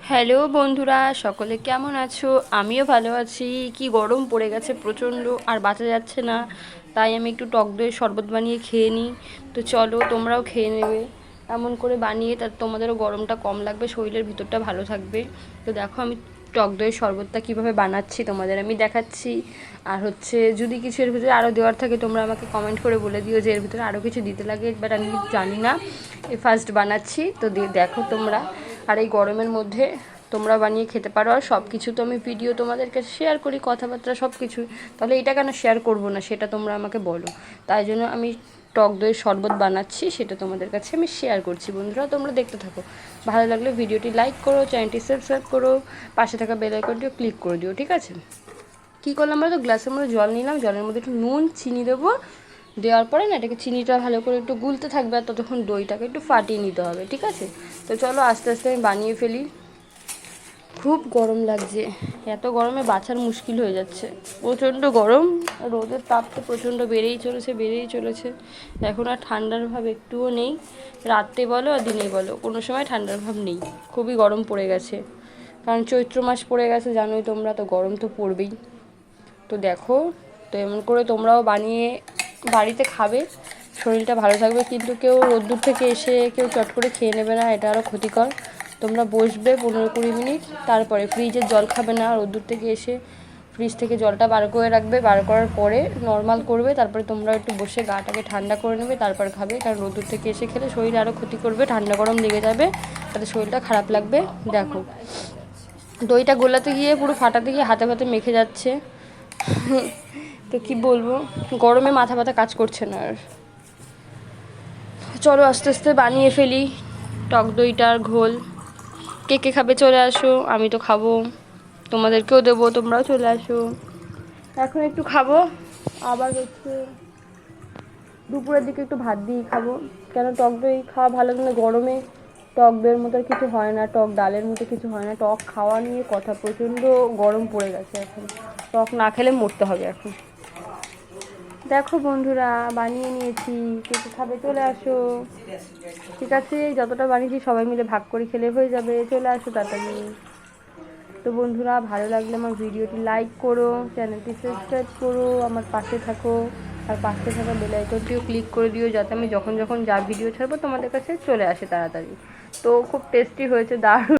Hello বন্ধুরা, সকলে কেমন আছো? আমিও ভালো আছি। কি গরম পড়ে গেছে প্রচণ্ড, আর বাঁচা যাচ্ছে না। তাই আমি একটু টক দইয়ের শরবত বানিয়ে খেয়ে নিই। তো চলো, তোমরাও খেয়ে নেবে এমন করে বানিয়ে, তার তোমাদেরও গরমটা কম লাগবে, শরীরের ভিতরটা ভালো থাকবে। তো দেখো আমি টক দইয়ের শরবতটা কীভাবে বানাচ্ছি তোমাদের আমি দেখাচ্ছি। আর হচ্ছে যদি কিছু এর ভিতরে আরও দেওয়ার থাকে তোমরা আমাকে কমেন্ট করে বলে দিও যে এর ভিতরে আরও কিছু দিতে লাগে, বাট আমি জানি না, এই ফার্স্ট বানাচ্ছি। তো দেখো তোমরা, আর এই গরমের মধ্যে তোমরা বানিয়ে খেতে পারো। আর সব কিছু তো আমি ভিডিও তোমাদের কাছে শেয়ার করি, কথাবার্তা সব কিছু, তাহলে এটা কেন শেয়ার করব না সেটা তোমরা আমাকে বলো। তাই জন্য আমি টক দইয়ের শরবত বানাচ্ছি, সেটা তোমাদের কাছে আমি শেয়ার করছি। বন্ধুরা তোমরা দেখতে থাকো, ভালো লাগলে ভিডিওটি লাইক করো, চ্যানেলটি সাবস্ক্রাইব করো, পাশে থাকা বেল আইকনটিও ক্লিক করে দিও, ঠিক আছে? কী করলাম আমরা তো গ্লাসের মধ্যে জল নিলাম, জলের মধ্যে একটু নুন চিনি দেবো, দেওয়ার পরে না এটাকে চিনিটা ভালো করে একটু গুলতে থাকবে, আর ততক্ষণ দইটাকে একটু ফাটিয়ে নিতে হবে, ঠিক আছে? তো চলো আস্তে আস্তে আমি বানিয়ে ফেলি। খুব গরম লাগছে, এত গরমে বাঁচার মুশকিল হয়ে যাচ্ছে, প্রচণ্ড গরম। রোদের তাপ তো প্রচণ্ড বেড়েই চলেছে। এখন আর ঠান্ডার ভাব একটুও নেই, রাতে বলো আর দিনে বলো কোনো সময় ঠান্ডার ভাব নেই। খুবই গরম পড়ে গেছে, কারণ চৈত্র মাস পড়ে গেছে, জানোই তোমরা, তো গরম তো পড়বেই। তো দেখো, তো এমন করে তোমরাও বানিয়ে বাড়িতে খাবে, শরীরটা ভালো থাকবে। কিন্তু কেউ রোদ্দুর থেকে এসে কেউ চট করে খেয়ে নেবে না, এটা আরও ক্ষতিকর। তোমরা বসবে 15-20 মিনিট, তারপরে ফ্রিজের জল খাবে না, রোদ্দুর থেকে এসে ফ্রিজ থেকে জলটা বার করে রাখবে, বার করার পরে নর্মাল করবে, তারপরে তোমরা একটু বসে গাটাকে ঠান্ডা করে নেবে, তারপর খাবে। কারণ রোদ্দুর থেকে এসে খেলে শরীর আরও ক্ষতি করবে, ঠান্ডা গরম লেগে যাবে, তাতে শরীরটা খারাপ লাগবে। দেখো দইটা গোলাতে গিয়ে পুরো ফাটাতে গিয়ে হাতে ফাতে মেখে যাচ্ছে। তো কি বলবো, গরমে মাথা ব্যথা কাজ করছে না আর। চলো আস্তে আস্তে বানিয়ে ফেলি টক দইটার ঘোল। কে কে খাবে চলে আসো, আমি তো খাবো, তোমাদেরকেও দেবো, তোমরাও চলে আসো। এখন একটু খাবো, আবার হচ্ছে দুপুরের দিকে একটু ভাত দিয়ে খাবো। কেন, টক দই খাওয়া ভালো, কিন্তু গরমে টক দইয়ের মতো কিছু হয় না, টক ডালের মতো কিছু হয় না। টক খাওয়া নিয়ে কথা, প্রচণ্ড গরম পড়ে গেছে এখন, টক না খেলে মরতে হবে এখন। দেখো বন্ধুরা বানিয়ে নিয়েছি, কিছু খাবে চলে আসো। ঠিক আছে, যতটা বানিয়েছি সবাই মিলে ভাগ করে খেলে হয়ে যাবে, চলে আসো তাড়াতাড়ি। তো বন্ধুরা ভালো লাগলে আমার ভিডিওটি লাইক করো, চ্যানেলটি সাবস্ক্রাইব করো, আমার পাশে থাকো, আর পাশে থাকা বেল আইকনটিও ক্লিক করে দিও, যাতে আমি যখন যখন যা ভিডিও ছাড়বো তোমাদের কাছে চলে আসে তাড়াতাড়ি। তো খুব টেস্টি হয়েছে, দারুণ।